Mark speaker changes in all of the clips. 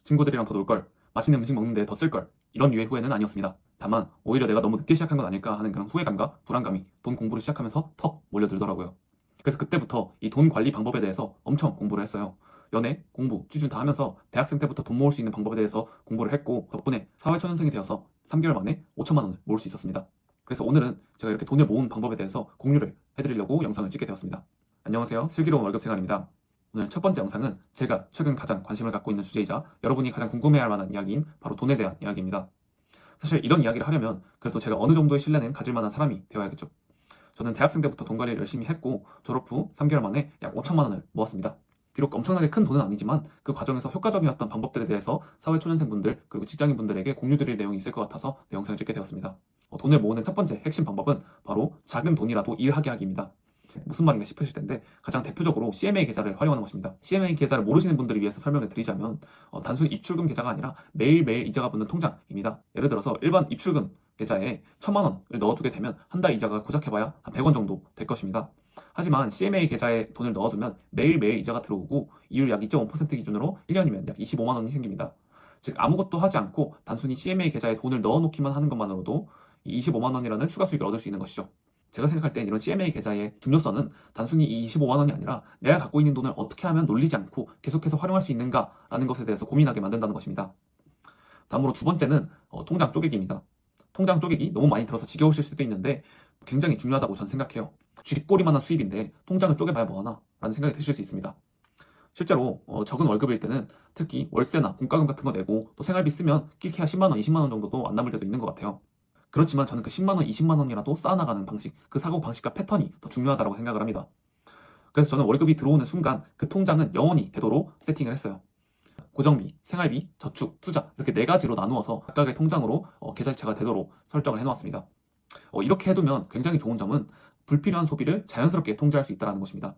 Speaker 1: 친구들이랑 더 놀걸, 맛있는 음식 먹는데 더 쓸걸, 이런 류의 후회는 아니었습니다. 다만 오히려 내가 너무 늦게 시작한 건 아닐까 하는 그런 후회감과 불안감이 돈 공부를 시작하면서 턱 몰려들더라고요. 그래서 그때부터 이 돈 관리 방법에 대해서 엄청 공부를 했어요. 연애, 공부, 취준 다 하면서 대학생 때부터 돈 모을 수 있는 방법에 대해서 공부를 했고, 덕분에 사회초년생이 되어서 3개월 만에 5천만 원을 모을 수 있었습니다. 그래서 오늘은 제가 이렇게 돈을 모은 방법에 대해서 공유를 해드리려고 영상을 찍게 되었습니다. 안녕하세요, 슬기로운 월급생활입니다. 오늘 첫 번째 영상은 제가 최근 가장 관심을 갖고 있는 주제이자 여러분이 가장 궁금해할 만한 이야기인 바로 돈에 대한 이야기입니다. 사실 이런 이야기를 하려면 그래도 제가 어느 정도의 신뢰는 가질 만한 사람이 되어야겠죠. 저는 대학생 때부터 돈 관리를 열심히 했고, 졸업 후 3개월 만에 약 5천만 원을 모았습니다. 비록 엄청나게 큰 돈은 아니지만 그 과정에서 효과적이었던 방법들에 대해서 사회초년생분들 그리고 직장인분들에게 공유드릴 내용이 있을 것 같아서 내 영상을 찍게 되었습니다. 돈을 모으는 첫 번째 핵심 방법은 바로 작은 돈이라도 일하게 하기입니다. 무슨 말인가 싶으실 텐데, 가장 대표적으로 CMA 계좌를 활용하는 것입니다. CMA 계좌를 모르시는 분들을 위해서 설명을 드리자면, 단순히 입출금 계좌가 아니라 매일매일 이자가 붙는 통장입니다. 예를 들어서 일반 입출금 계좌에 1,000만 원을 넣어두게 되면 한 달 이자가 고작 해봐야 한 100원 정도 될 것입니다. 하지만 CMA 계좌에 돈을 넣어두면 매일매일 이자가 들어오고, 이율 약 2.5% 기준으로 1년이면 약 25만 원이 생깁니다. 즉 아무것도 하지 않고 단순히 CMA 계좌에 돈을 넣어놓기만 하는 것만으로도 25만 원이라는 추가 수익을 얻을 수 있는 것이죠. 제가 생각할 땐 이런 CMA 계좌의 중요성은 단순히 이 25만 원이 아니라 내가 갖고 있는 돈을 어떻게 하면 놀리지 않고 계속해서 활용할 수 있는가라는 것에 대해서 고민하게 만든다는 것입니다. 다음으로 두 번째는 통장 쪼개기입니다. 통장 쪼개기 너무 많이 들어서 지겨우실 수도 있는데 굉장히 중요하다고 저는 생각해요. 쥐꼬리만한 수입인데 통장을 쪼개봐야 뭐하나 라는 생각이 드실 수 있습니다. 실제로 적은 월급일 때는 특히 월세나 공과금 같은 거 내고 또 생활비 쓰면 끼케야 10만 원, 20만 원 정도도 안 남을 때도 있는 것 같아요. 그렇지만 저는 그 10만 원, 20만 원이라도 쌓아나가는 방식, 그 사고 방식과 패턴이 더 중요하다고 생각을 합니다. 그래서 저는 월급이 들어오는 순간 그 통장은 영원히 되도록 세팅을 했어요. 고정비, 생활비, 저축, 투자 이렇게 네 가지로 나누어서 각각의 통장으로 계좌이체가 되도록 설정을 해놓았습니다. 이렇게 해두면 굉장히 좋은 점은 불필요한 소비를 자연스럽게 통제할 수 있다는 것입니다.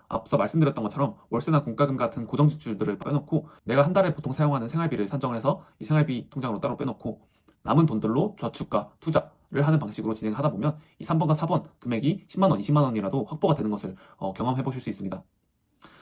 Speaker 1: 앞서 말씀드렸던 것처럼 월세나 공과금 같은 고정 지출들을 빼놓고, 내가 한 달에 보통 사용하는 생활비를 산정을 해서 이 생활비 통장으로 따로 빼놓고 남은 돈들로 저축과 투자를 하는 방식으로 진행하다 보면 이 3번과 4번 금액이 10만 원, 20만 원이라도 확보가 되는 것을 경험해 보실 수 있습니다.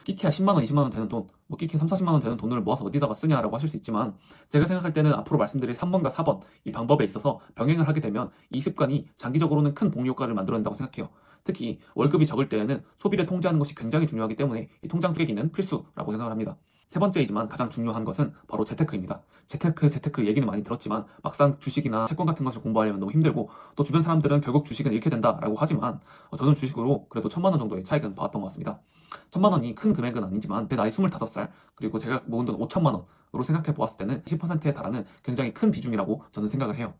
Speaker 1: 끼케야 10만 원, 20만 원 되는 돈, 끼케 3, 40만 원 되는 돈을 모아서 어디다가 쓰냐라고 하실 수 있지만, 제가 생각할 때는 앞으로 말씀드릴 3번과 4번 이 방법에 있어서 병행을 하게 되면 이 습관이 장기적으로는 큰 복리 효과를 만들어낸다고 생각해요. 특히 월급이 적을 때에는 소비를 통제하는 것이 굉장히 중요하기 때문에 이 통장 쪼개기는 필수라고 생각을 합니다. 세 번째이지만 가장 중요한 것은 바로 재테크입니다. 재테크 얘기는 많이 들었지만 막상 주식이나 채권 같은 것을 공부하려면 너무 힘들고, 또 주변 사람들은 결국 주식은 잃게 된다라고 하지만 저는 주식으로 그래도 1,000만 원 정도의 차익은 봐왔던 것 같습니다. 1,000만 원이 큰 금액은 아니지만 내 나이 25살 그리고 제가 모은 돈 5천만 원으로 생각해 보았을 때는 20%에 달하는 굉장히 큰 비중이라고 저는 생각을 해요.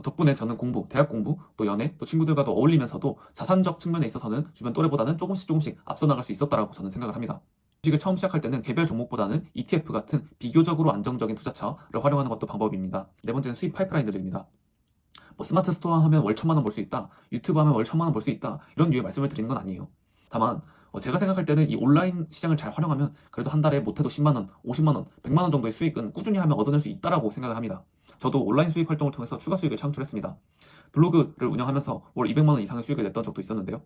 Speaker 1: 덕분에 저는 공부, 대학 공부, 또 연애, 또 친구들과도 어울리면서도 자산적 측면에 있어서는 주변 또래보다는 조금씩 앞서 나갈 수 있었다라고 저는 생각을 합니다. 주식을 처음 시작할 때는 개별 종목보다는 ETF 같은 비교적으로 안정적인 투자처를 활용하는 것도 방법입니다. 네 번째는 수입 파이프라인들입니다. 스마트 스토어 하면 월 1,000만 원 벌 수 있다, 유튜브 하면 월 1,000만 원 벌 수 있다, 이런 류의 말씀을 드리는 건 아니에요. 다만 제가 생각할 때는 이 온라인 시장을 잘 활용하면 그래도 한 달에 못해도 10만 원, 50만 원, 100만 원 정도의 수익은 꾸준히 하면 얻어낼 수 있다라고 생각을 합니다. 저도 온라인 수익 활동을 통해서 추가 수익을 창출했습니다. 블로그를 운영하면서 월 200만 원 이상의 수익을 냈던 적도 있었는데요.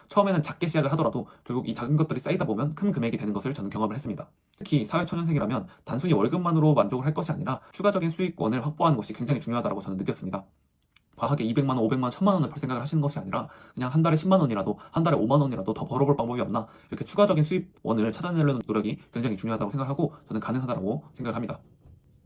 Speaker 1: 처음에는 작게 시작을 하더라도 결국 이 작은 것들이 쌓이다 보면 큰 금액이 되는 것을 저는 경험을 했습니다. 특히 사회초년생이라면 단순히 월급만으로 만족을 할 것이 아니라 추가적인 수익권을 확보하는 것이 굉장히 중요하다고 저는 느꼈습니다. 과하게 200만 원, 500만 원, 1,000만 원을 벌 생각을 하시는 것이 아니라 그냥 한 달에 10만 원이라도, 한 달에 5만 원이라도 더 벌어볼 방법이 없나, 이렇게 추가적인 수입원을 찾아내려는 노력이 굉장히 중요하다고 생각하고 저는 가능하다고 생각을 합니다.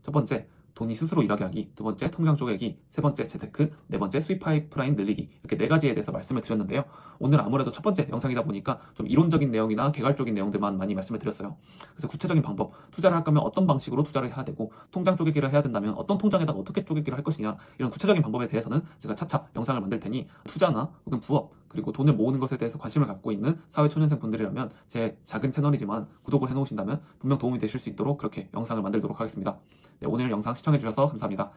Speaker 1: 첫 번째, 돈이 스스로 일하게 하기. 두 번째, 통장 쪼개기. 세 번째, 재테크. 네 번째, 수입 파이프라인 늘리기. 이렇게 네 가지에 대해서 말씀을 드렸는데요. 오늘 아무래도 첫 번째 영상이다 보니까 좀 이론적인 내용이나 개괄적인 내용들만 많이 말씀을 드렸어요. 그래서 구체적인 방법, 투자를 할 거면 어떤 방식으로 투자를 해야 되고, 통장 쪼개기를 해야 된다면 어떤 통장에다가 어떻게 쪼개기를 할 것이냐, 이런 구체적인 방법에 대해서는 제가 차차 영상을 만들 테니, 투자나 혹은 부업, 그리고 돈을 모으는 것에 대해서 관심을 갖고 있는 사회초년생 분들이라면 제 작은 채널이지만 구독을 해놓으신다면 분명 도움이 되실 수 있도록 그렇게 영상을 만들도록 하겠습니다. 네, 오늘 영상 시청해주셔서 감사합니다.